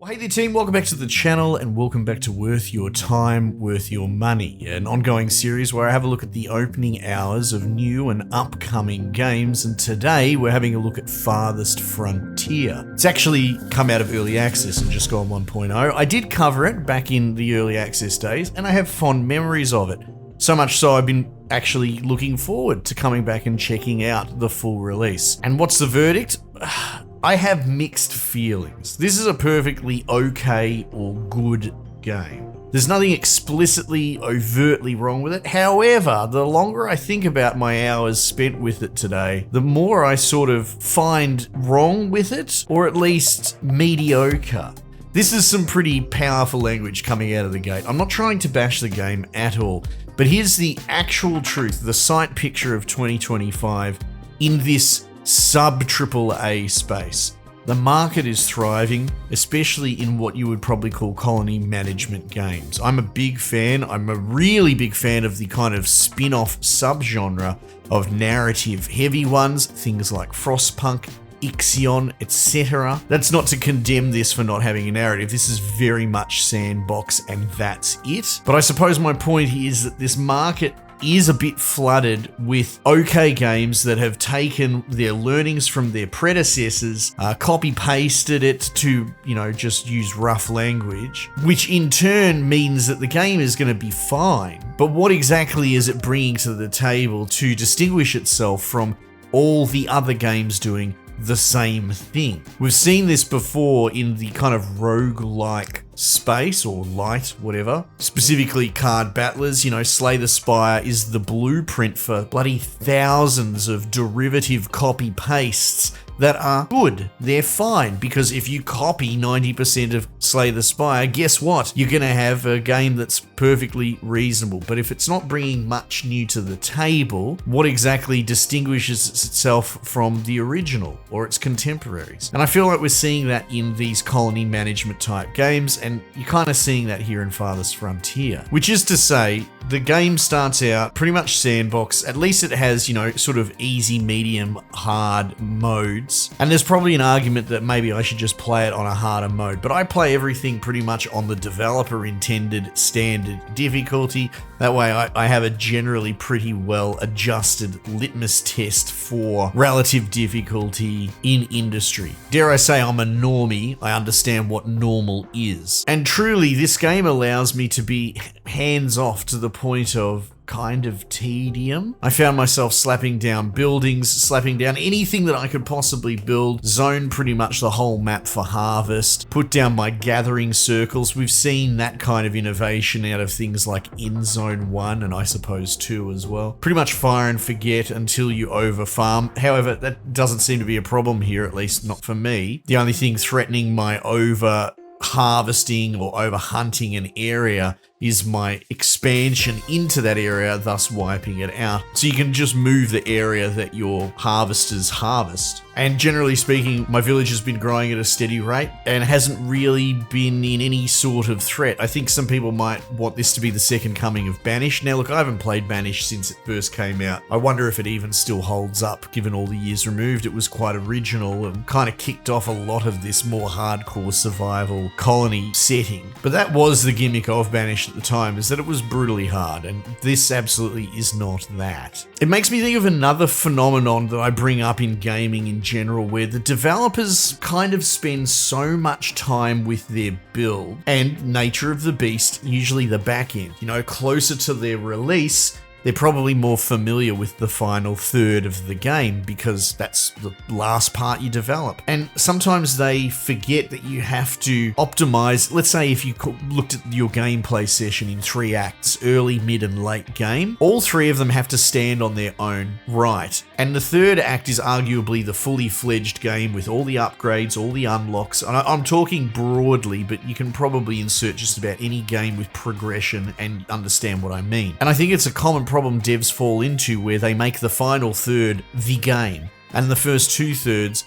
Well, hey there team, welcome back to the channel and welcome back to Worth Your Time, Worth Your Money, an ongoing series where I have a look at the opening hours of new and upcoming games, and today we're having a look at Farthest Frontier. It's actually come out of early access and just gone 1.0. I did cover it back in the early access days and I have fond memories of it. So much so I've been actually looking forward to coming back and checking out the full release. And what's the verdict? I have mixed feelings. This is a perfectly okay or good game. There's nothing explicitly, overtly wrong with it. However, the longer I think about my hours spent with it today, the more I sort of find wrong with it, or at least mediocre. This is some pretty powerful language coming out of the gate. I'm not trying to bash the game at all, but here's the actual truth, the sight picture of 2025 in this sub-AAA space. The market is thriving, especially in what you would probably call colony management games. I'm a big fan, I'm a really big fan of the kind of spin-off subgenre of narrative heavy ones, things like Frostpunk, Ixion, etc. That's not to condemn this for not having a narrative. This is very much sandbox and that's it. But I suppose my point is that this market is a bit flooded with okay games that have taken their learnings from their predecessors, copy-pasted it to, just use rough language, which in turn means that the game is going to be fine. But what exactly is it bringing to the table to distinguish itself from all the other games doing the same thing? We've seen this before in the kind of roguelike space, or light, whatever. Specifically card battlers, Slay the Spire is the blueprint for bloody thousands of derivative copy pastes that are good. They're fine, because if you copy 90% of Slay the Spire, guess what? You're gonna have a game that's perfectly reasonable. But if it's not bringing much new to the table, what exactly distinguishes itself from the original or its contemporaries? And I feel like we're seeing that in these colony management type games, and you're kind of seeing that here in Farthest Frontier. Which is to say, the game starts out pretty much sandbox. At least it has, sort of easy, medium, hard modes. And there's probably an argument that maybe I should just play it on a harder mode, but I play everything pretty much on the developer intended standard difficulty. That way I have a generally pretty well adjusted litmus test for relative difficulty in industry. Dare I say I'm a normie, I understand what normal is. And truly, this game allows me to be hands off to the point of kind of tedium. I found myself slapping down buildings, slapping down anything that I could possibly build, zone pretty much the whole map for harvest, put down my gathering circles. We've seen that kind of innovation out of things like in Zone 1 and I suppose 2 as well. Pretty much fire and forget until you overfarm. However, that doesn't seem to be a problem here, at least not for me. The only thing threatening my over harvesting or over hunting an area is my expansion into that area, thus wiping it out. So you can just move the area that your harvesters harvest. And generally speaking, my village has been growing at a steady rate and hasn't really been in any sort of threat. I think some people might want this to be the second coming of Banish. Now look, I haven't played Banish since it first came out. I wonder if it even still holds up, given all the years removed. It was quite original and kind of kicked off a lot of this more hardcore survival colony setting. But that was the gimmick of Banish at the time, is that it was brutally hard, and this absolutely is not that. It makes me think of another phenomenon that I bring up in gaming in general, where the developers kind of spend so much time with their build and nature of the beast, usually the back end, closer to their release. They're probably more familiar with the final third of the game because that's the last part you develop. And sometimes they forget that you have to optimize. Let's say if you looked at your gameplay session in 3 acts, early, mid, and late game, all 3 of them have to stand on their own right. And the third act is arguably the fully fledged game with all the upgrades, all the unlocks. And I'm talking broadly, but you can probably insert just about any game with progression and understand what I mean. And I think it's a common problem devs fall into, where they make the final third the game, and the first 2/3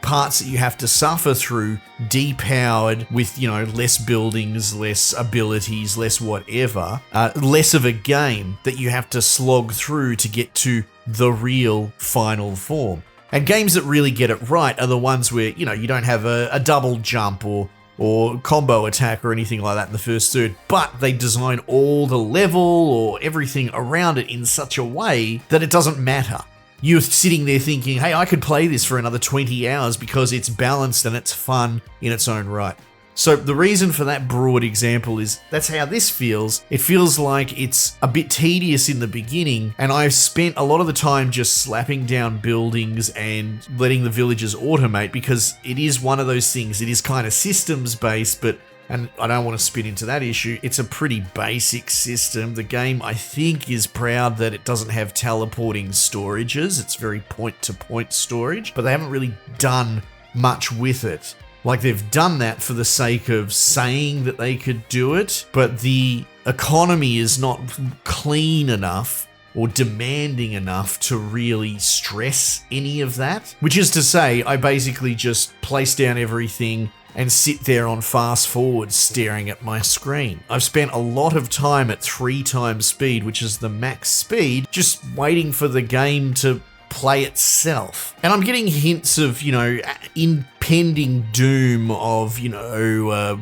parts that you have to suffer through, depowered with, less buildings, less abilities, less whatever, less of a game that you have to slog through to get to the real final form. And games that really get it right are the ones where, you don't have a double jump or or combo attack or anything like that in the first third, but they design all the level or everything around it in such a way that it doesn't matter. You're sitting there thinking, hey, I could play this for another 20 hours because it's balanced and it's fun in its own right. So the reason for that broad example is that's how this feels. It feels like it's a bit tedious in the beginning, and I've spent a lot of the time just slapping down buildings and letting the villagers automate, because it is one of those things. It is kind of systems based, but and I don't want to spin into that issue. It's a pretty basic system. The game, I think, is proud that it doesn't have teleporting storages. It's very point-to-point storage, but they haven't really done much with it. Like, they've done that for the sake of saying that they could do it, but the economy is not clean enough or demanding enough to really stress any of that. Which is to say, I basically just place down everything and sit there on fast forward staring at my screen. I've spent a lot of time at 3 times speed, which is the max speed, just waiting for the game to play itself. And I'm getting hints of, impending doom of,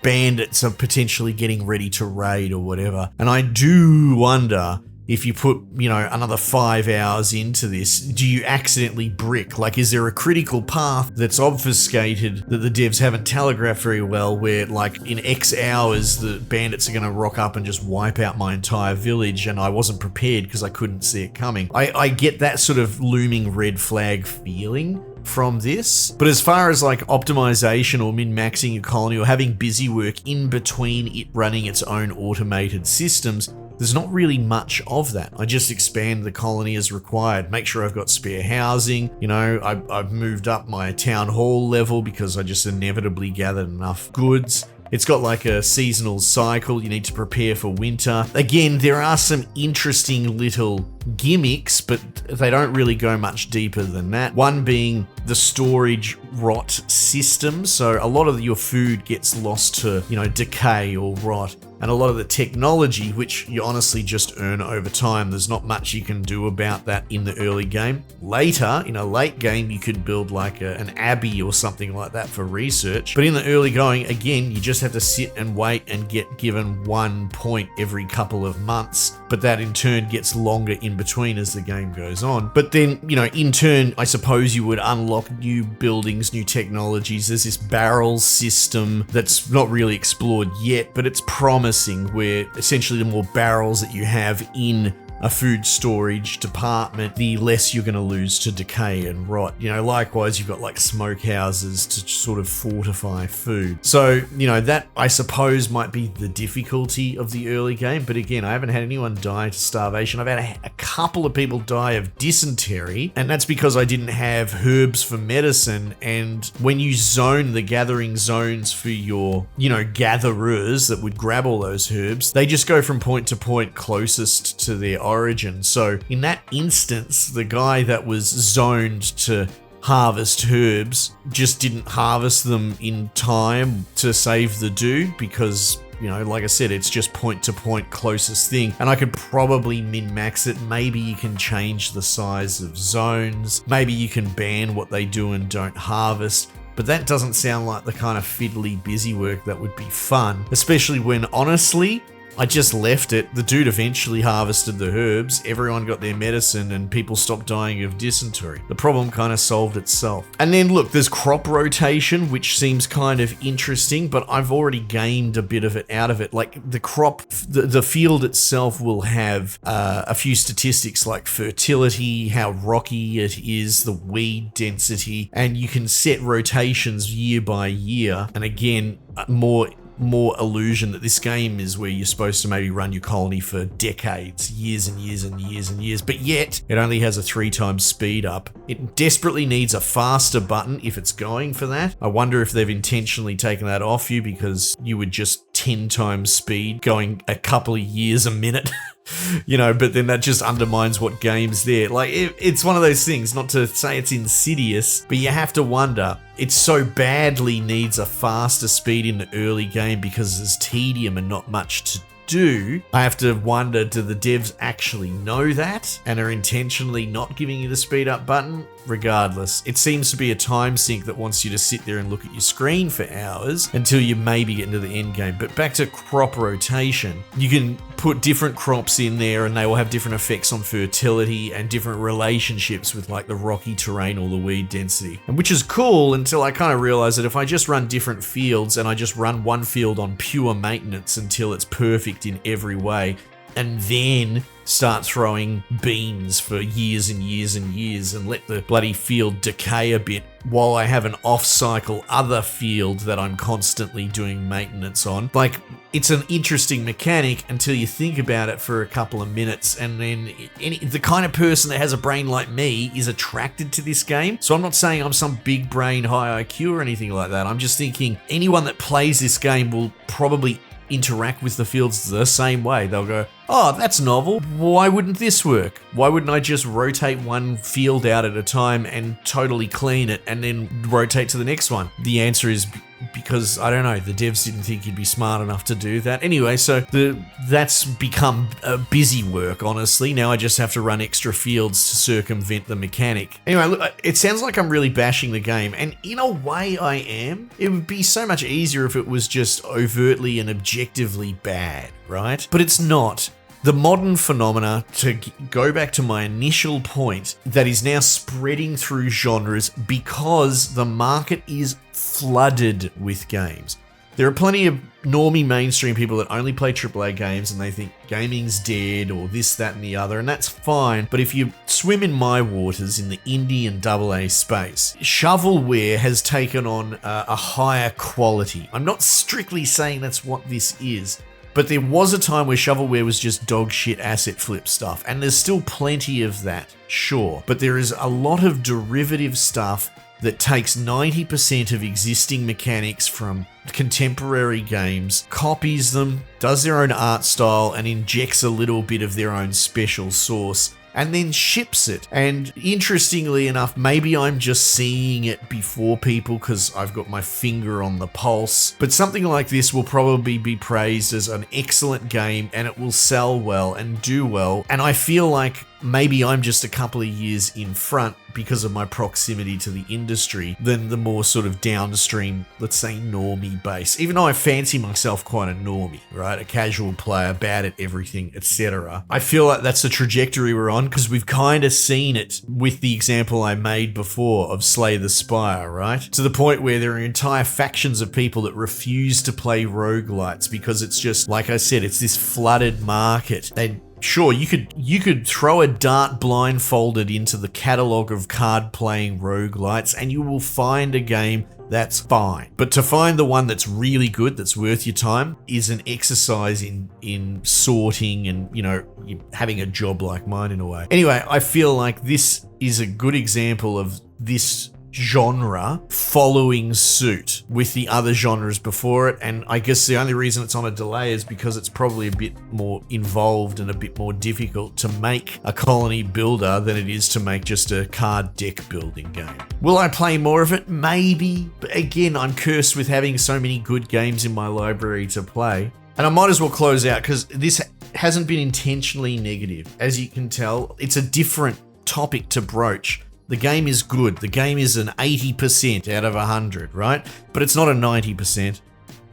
bandits are potentially getting ready to raid or whatever. And I do wonder, if you put, another 5 hours into this, do you accidentally brick? Like, is there a critical path that's obfuscated that the devs haven't telegraphed very well, where, like, in X hours, the bandits are going to rock up and just wipe out my entire village, and I wasn't prepared because I couldn't see it coming? I get that sort of looming red flag feeling from this. But as far as like optimization or min-maxing your colony or having busy work in between it running its own automated systems, there's not really much of that. I just expand the colony as required, make sure I've got spare housing. I've moved up my town hall level because I just inevitably gathered enough goods. It's got like a seasonal cycle. You need to prepare for winter. Again, there are some interesting little gimmicks, but they don't really go much deeper than that. One being the storage rot system. So a lot of your food gets lost to, decay or rot. And a lot of the technology, which you honestly just earn over time, there's not much you can do about that in the early game. Later, in a late game, you could build like an abbey or something like that for research. But in the early going, again, you just have to sit and wait and get given 1 point every couple of months. But that in turn gets longer in between as the game goes on. But then, in turn, I suppose you would unlock new buildings, new technologies. There's this barrel system that's not really explored yet, but it's promising, where essentially the more barrels that you have in a food storage department, the less you're going to lose to decay and rot. Likewise, you've got like smokehouses to sort of fortify food. So, that I suppose might be the difficulty of the early game. But again, I haven't had anyone die to starvation. I've had a couple of people die of dysentery, and that's because I didn't have herbs for medicine. And when you zone the gathering zones for your, gatherers that would grab all those herbs, they just go from point to point closest to their origin. So in that instance, the guy that was zoned to harvest herbs just didn't harvest them in time to save the dude, because like I said, it's just point to point closest thing. And I could probably min-max it. Maybe you can change the size of zones. Maybe you can ban what they do and don't harvest. But that doesn't sound like the kind of fiddly busy work that would be fun, especially when, honestly, I just left it. The dude eventually harvested the herbs, everyone got their medicine, and people stopped dying of dysentery. The problem kind of solved itself. And then look, there's crop rotation, which seems kind of interesting, but I've already gained a bit of it out of it. Like the crop, the field itself will have a few statistics like fertility, how rocky it is, the weed density, and you can set rotations year by year. And again, more illusion that this game is where you're supposed to maybe run your colony for decades, years and years and years and years, but yet it only has a 3 times speed up. It desperately needs a faster button if it's going for that. I wonder if they've intentionally taken that off you because you would just 10 times speed going a couple of years a minute. But then that just undermines what game's there. Like, it's one of those things, not to say it's insidious, but you have to wonder, it so badly needs a faster speed in the early game because there's tedium and not much to do. I have to wonder, do the devs actually know that and are intentionally not giving you the speed up button? regardless, it seems to be a time sink that wants you to sit there and look at your screen for hours until you maybe get into the end game. But back to crop rotation, you can put different crops in there and they will have different effects on fertility and different relationships with like the rocky terrain or the weed density. And which is cool until I kind of realized that if I just run different fields and I just run one field on pure maintenance until it's perfect in every way, and then start throwing beans for years and years and years and let the bloody field decay a bit while I have an off-cycle other field that I'm constantly doing maintenance on. Like, it's an interesting mechanic until you think about it for a couple of minutes, and then the kind of person that has a brain like me is attracted to this game. So I'm not saying I'm some big brain, high IQ or anything like that. I'm just thinking anyone that plays this game will probably interact with the fields the same way. They'll go, oh, that's novel. Why wouldn't this work? Why wouldn't I just rotate one field out at a time and totally clean it and then rotate to the next one? The answer is because, I don't know, the devs didn't think you'd be smart enough to do that. Anyway, so that's become a busy work, honestly. Now I just have to run extra fields to circumvent the mechanic. Anyway, look, it sounds like I'm really bashing the game, and in a way I am. It would be so much easier if it was just overtly and objectively bad, right? But it's not. The modern phenomena, to go back to my initial point, that is now spreading through genres because the market is flooded with games. There are plenty of normie mainstream people that only play AAA games and they think gaming's dead or this, that, and the other, and that's fine. But if you swim in my waters in the indie and AA space, shovelware has taken on a higher quality. I'm not strictly saying that's what this is, but there was a time where shovelware was just dog shit asset flip stuff, and there's still plenty of that, sure. But there is a lot of derivative stuff that takes 90% of existing mechanics from contemporary games, copies them, does their own art style, and injects a little bit of their own special sauce, and then ships it. And interestingly enough, maybe I'm just seeing it before people because I've got my finger on the pulse, but something like this will probably be praised as an excellent game and it will sell well and do well. And I feel like maybe I'm just a couple of years in front because of my proximity to the industry than the more sort of downstream, let's say, normie base. Even though I fancy myself quite a normie, right? A casual player, bad at everything, etc. I feel like that's the trajectory we're on because we've kind of seen it with the example I made before of Slay the Spire, right? To the point where there are entire factions of people that refuse to play roguelites because it's just, like I said, it's this flooded market. And sure, you could throw a dart blindfolded into the catalogue of card-playing roguelites and you will find a game that's fine. But to find the one that's really good, that's worth your time, is an exercise in sorting and, you know, having a job like mine in a way. Anyway, I feel like this is a good example of this genre following suit with the other genres before it, and I guess the only reason it's on a delay is because it's probably a bit more involved and a bit more difficult to make a colony builder than it is to make just a card deck building game. Will I play more of it? Maybe, but again, I'm cursed with having so many good games in my library to play. And I might as well close out because this hasn't been intentionally negative. As you can tell, it's a different topic to broach. The game is good. The game is an 80% out of 100, right? But it's not a 90%.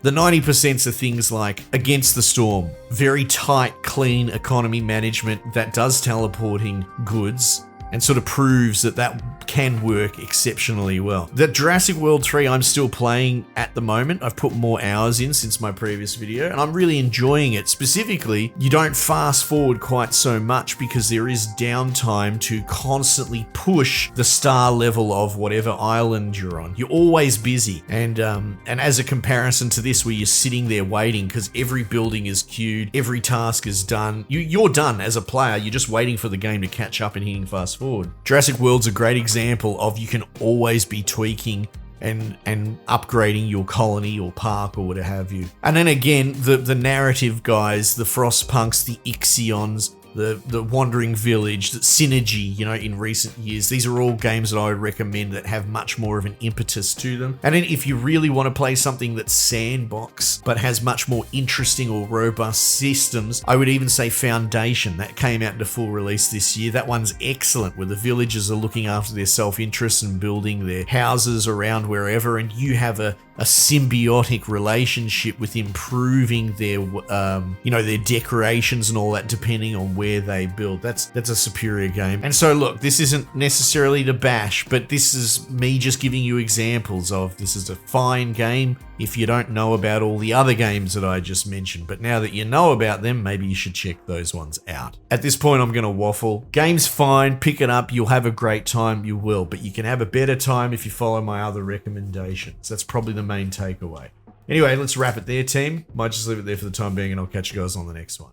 The 90% are things like Against the Storm, very tight, clean economy management that does teleporting goods and sort of proves that that can work exceptionally well. The Jurassic World 3 I'm still playing at the moment. I've put more hours in since my previous video and I'm really enjoying it. Specifically, you don't fast forward quite so much because there is downtime to constantly push the star level of whatever island you're on. You're always busy. And as a comparison to this where you're sitting there waiting because every building is queued, every task is done, you're done as a player. You're just waiting for the game to catch up and hitting fast forward. Jurassic World's a great example of you can always be tweaking and upgrading your colony or park or what have you. And then again, the narrative guys, the Frostpunks, the Ixions, the Wandering Village, the Synergy, you know, in recent years. These are all games that I would recommend that have much more of an impetus to them. And then if you really want to play something that's sandbox, but has much more interesting or robust systems, I would even say Foundation. That came out into full release this year. That one's excellent, where the villagers are looking after their self-interest and building their houses around wherever, and you have a symbiotic relationship with improving their, you know, their decorations and all that, depending on where they build. That's a superior game. And so look, this isn't necessarily to bash, but this is me just giving you examples of this is a fine game if you don't know about all the other games that I just mentioned. But now that you know about them, maybe you should check those ones out. At this point, I'm going to waffle. Game's fine, pick it up, you'll have a great time, you will, but you can have a better time if you follow my other recommendations. That's probably the main takeaway. Anyway, let's wrap it there, team. Might just leave it there for the time being, and I'll catch you guys on the next one.